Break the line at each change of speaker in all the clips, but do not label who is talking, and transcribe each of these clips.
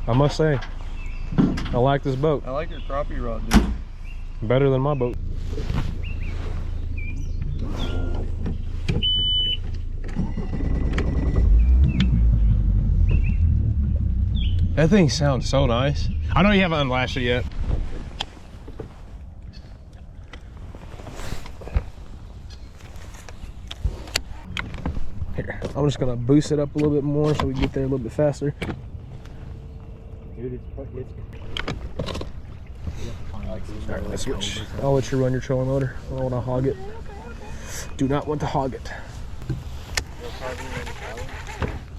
I must say, I like this boat.
I like your crappie rod, dude.
Better than my boat. That thing sounds so nice. I know you haven't unlashed it yet. Here, I'm just gonna boost it up a little bit more so we get there a little bit faster.
Dude, it's
Alright, let's switch. I'll let you run your trolling motor. I don't want to hog it. Do not want to hog it.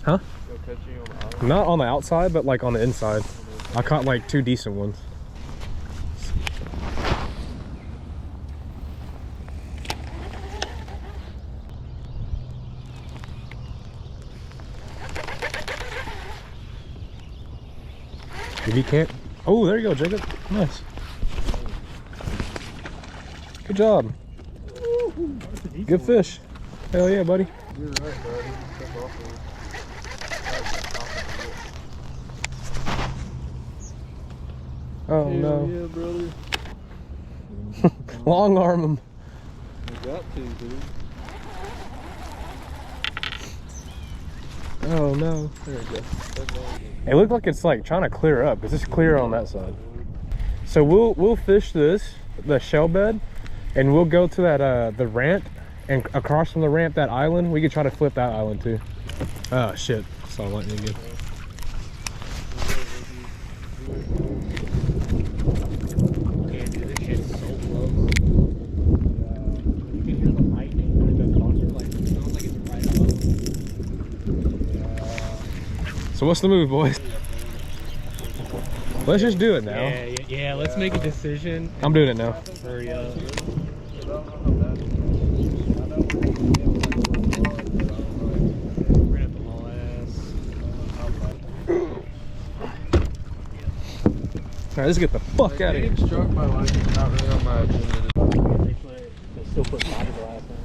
Huh? Not on the outside, but like on the inside. I caught like 2 decent ones. If you can't, oh, there you go, Jacob. Nice. Good job. Good fish. Hell yeah, buddy.
You're right, buddy.
Oh no.
Yeah, brother.
Long arm him.
You got to, dude.
Oh no. There we go. It looked like it's like trying to clear up. It's just clear on that side. So we'll fish this, the shell bed, and we'll go to that the ramp, and across from the ramp, that island. We could try to flip that island too. Oh shit. Saw lightning again. So what's the move, boys? Let's just do it now.
Yeah, let's make a decision.
I'm doing it now.
Hurry up. We're gonna have to haul ass.
Alright, let's get the fuck out of here.
Struck by lightning, not really on my agenda.
They still put fiberglass on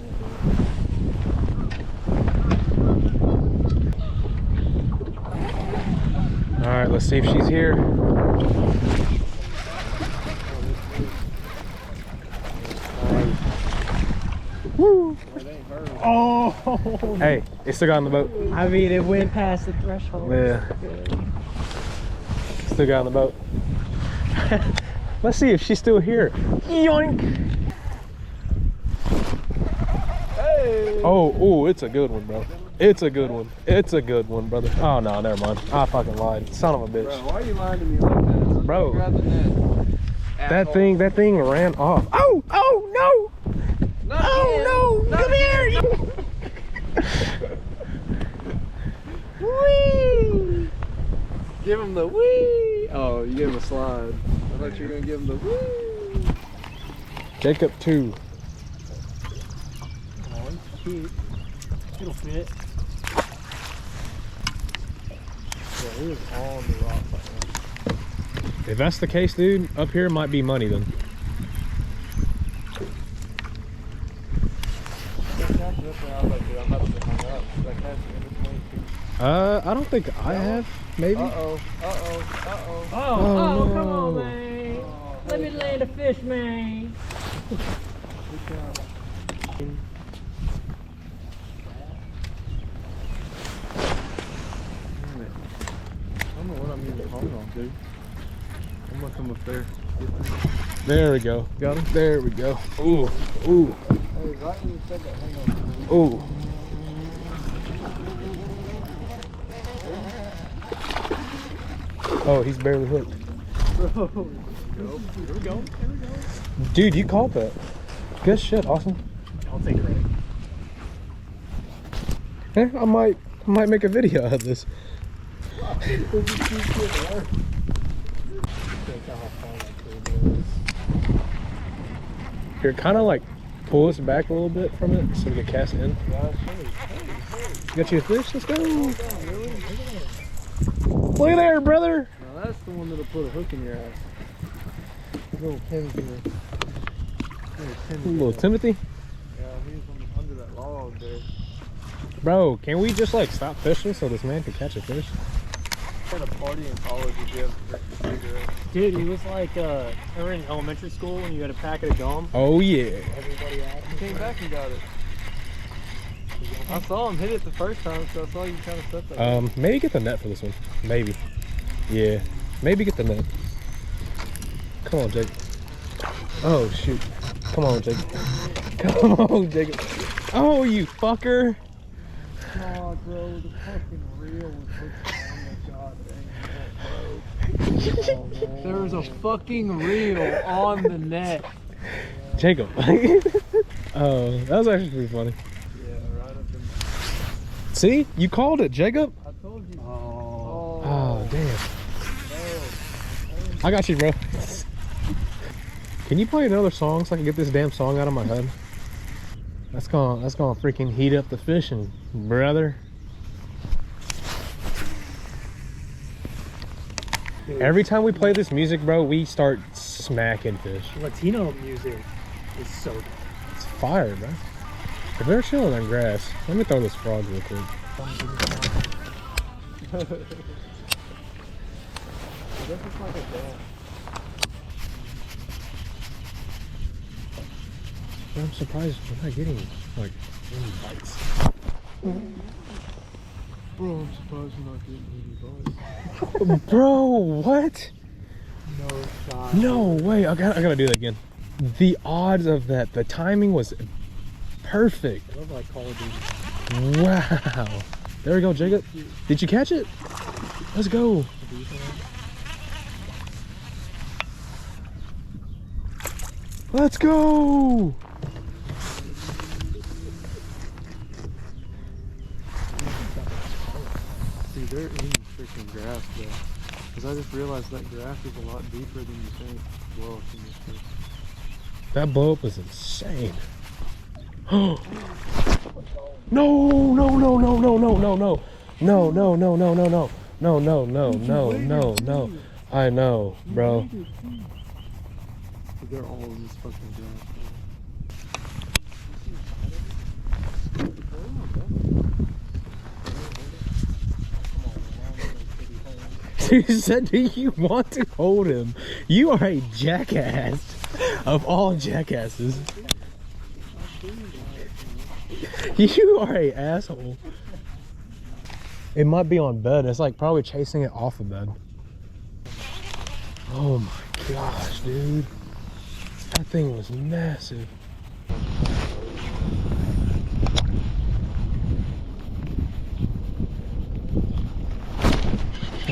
All right, let's see if she's here. Woo!
Oh!
Hey, it still got on the boat.
I mean, it went past the threshold.
Yeah. Still got on the boat. Let's see if she's still here. Yoink!
Hey!
Oh, it's a good one, bro. It's a good one. It's a good one, brother. Oh, no, never mind. I fucking lied. Son of a bitch.
Bro, why are you lying to me like that?
Bro.
Grab the net.
That thing ran off. Oh, no!
Not
Oh, no! Come here! Whee!
Give him the wee. Oh, you gave him a slide. I thought you were gonna give him the wee.
Jacob 2.
Oh, it's cute. It'll fit. Yeah, it was on the rocks like that.
If that's the case, dude, up here might be money then. I don't think I have. Maybe.
Oh,
no.
come on, man. Let me land a fish, man.
I don't know what I'm even calling on, dude. I'm gonna come up there.
There we go.
Got him?
There we go. Ooh.
Hey, right when you said that, hang on.
Ooh. Oh, he's barely hooked.
Bro.
Here we go.
Dude, you caught that. Good shit, awesome.
I'll take credit.
Eh, I might make a video out of this. Here, kind of like pull us back a little bit from it so we can cast in. Got you a fish? Let's go. Look at there, brother.
Now that's the one that'll put a hook in your ass. Little Timothy.
Little Timothy.
Yeah, he's under that log there.
Bro, can we just like stop fishing so this man can catch a fish?
At a party in college, did you have cigarettes?
Dude, it was like, remember in elementary school when you got a packet of gum?
Oh yeah.
Everybody had
He came back and got it. I saw him hit it the first time, so I saw you kind of set that.
Maybe get the net for this one. Maybe. Yeah. Maybe get the net. Come on, Jake. Oh shoot. Come on, Jake. Come on, Jacob. Oh, you fucker.
Oh, bro, the fucking reel was there was a fucking reel on the net.
Jacob. Oh, that was actually pretty funny.
Yeah, right up in there.
See? You called it, Jacob.
I told you.
Oh, damn. I got you, bro. Can you play another song so I can get this damn song out of my head? That's gonna freaking heat up the fishing, brother.
Dude,
Every time we play this music, bro, we start smacking fish.
Latino music is so good.
It's fire, bro. If they're chilling on grass, let me throw this frog real quick.
This is like a dance.
I'm surprised we're not getting like any bites.
Bro, I'm surprised you're not getting any bites.
Bro, what?
No shot.
No way. I gotta do that again. The odds of that, the timing was perfect.
I love like Call of Duty.
Wow. There we go, Jacob. Did you catch it? Let's go. Let's go.
Dude, they're in freaking grass, though. Because I just realized that grass is a lot deeper than you think. Whoa, in this place.
That blow up was insane. No, no, no, no, no, no, no, no, no. No, no, no, no, no, no. No, no, no, no, no, no. I know, bro.
They're all in this fucking grass.
Dude said, do you want to hold him? You are a jackass of all jackasses. You are a asshole. It might be on bed. It's like probably chasing it off of bed. Oh my gosh, dude. That thing was massive.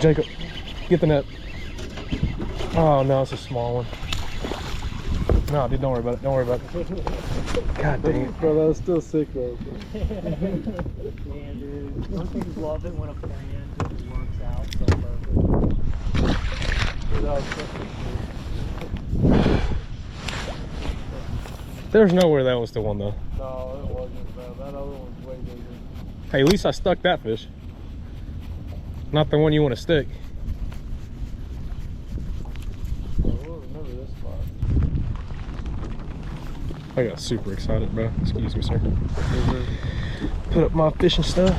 Jacob, get the net. Oh no, it's a small one. No, dude, don't worry about it. Don't worry about it. God dang it.
Bro, that was still sick though.
Man, dude. Don't you love it when a plan just works out so perfect?
Dude, that was fucking sick.
There's nowhere that was the one though.
No, it wasn't, bro. That other one's way bigger.
Hey, at least I stuck that fish. Not the one you want to stick.
Bro, we'll remember this spot.
I got super excited, bro. Excuse me, sir. Put up my fishing stuff.